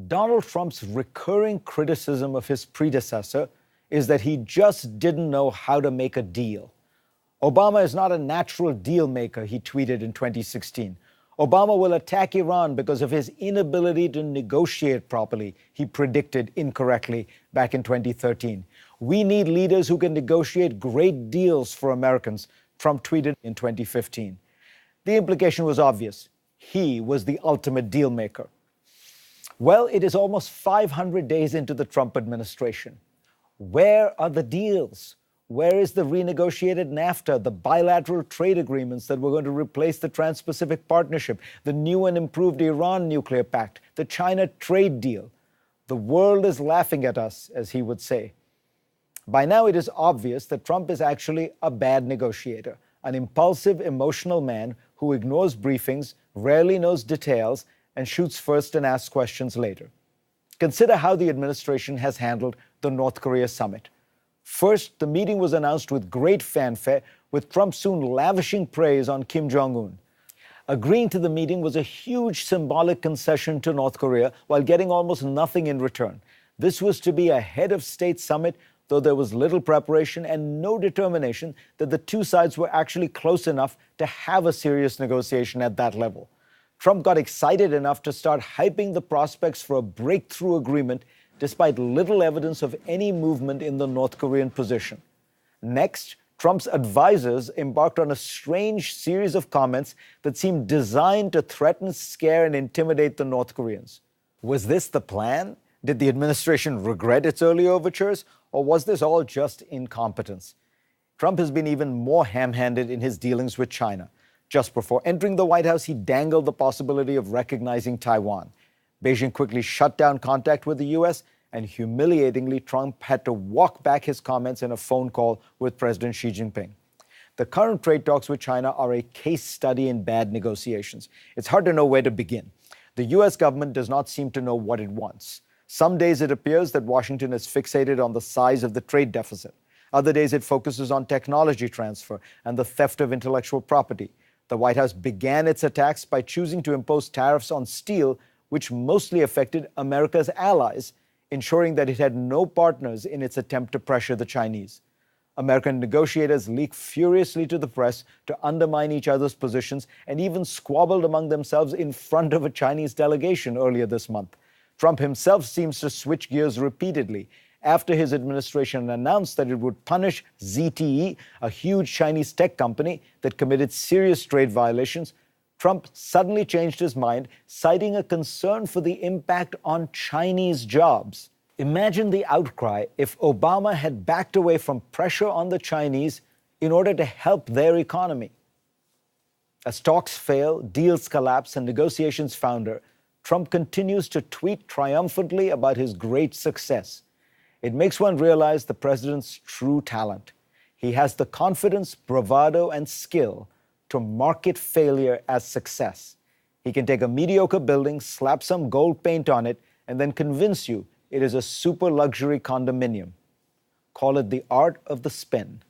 Donald Trump's recurring criticism of his predecessor is that he just didn't know how to make a deal. Obama is not a natural deal maker, he tweeted in 2016. Obama will attack Iran because of his inability to negotiate properly, he predicted incorrectly back in 2013. We need leaders who can negotiate great deals for Americans, Trump tweeted in 2015. The implication was obvious. He was the ultimate deal maker. Well, it is almost 500 days into the Trump administration. Where are the deals? Where is the renegotiated NAFTA, the bilateral trade agreements that were going to replace the Trans-Pacific Partnership, the new and improved Iran nuclear pact, the China trade deal? The world is laughing at us, as he would say. By now, it is obvious that Trump is actually a bad negotiator, an impulsive, emotional man who ignores briefings, rarely knows details, and shoots first and asks questions later. Consider how the administration has handled the North Korea summit. First, the meeting was announced with great fanfare, with Trump soon lavishing praise on Kim Jong-un. Agreeing to the meeting was a huge symbolic concession to North Korea while getting almost nothing in return. This was to be a head-of-state summit, though there was little preparation and no determination that the two sides were actually close enough to have a serious negotiation at that level. Trump got excited enough to start hyping the prospects for a breakthrough agreement despite little evidence of any movement in the North Korean position. Next, Trump's advisors embarked on a strange series of comments that seemed designed to threaten, scare, and intimidate the North Koreans. Was this the plan? Did the administration regret its early overtures? Or was this all just incompetence? Trump has been even more ham-handed in his dealings with China. Just before entering the White House, he dangled the possibility of recognizing Taiwan. Beijing quickly shut down contact with the U.S., and humiliatingly, Trump had to walk back his comments in a phone call with President Xi Jinping. The current trade talks with China are a case study in bad negotiations. It's hard to know where to begin. The U.S. government does not seem to know what it wants. Some days it appears that Washington is fixated on the size of the trade deficit. Other days it focuses on technology transfer and the theft of intellectual property. The White House began its attacks by choosing to impose tariffs on steel, which mostly affected America's allies, ensuring that it had no partners in its attempt to pressure the Chinese. American negotiators leaked furiously to the press to undermine each other's positions and even squabbled among themselves in front of a Chinese delegation earlier this month. Trump himself seems to switch gears repeatedly. After his administration announced that it would punish ZTE, a huge Chinese tech company that committed serious trade violations, Trump suddenly changed his mind, citing a concern for the impact on Chinese jobs. Imagine the outcry if Obama had backed away from pressure on the Chinese in order to help their economy. As talks fail, deals collapse, and negotiations founder, Trump continues to tweet triumphantly about his great success. It makes one realize the president's true talent. He has the confidence, bravado, and skill to market failure as success. He can take a mediocre building, slap some gold paint on it, and then convince you it is a super luxury condominium. Call it the art of the spin.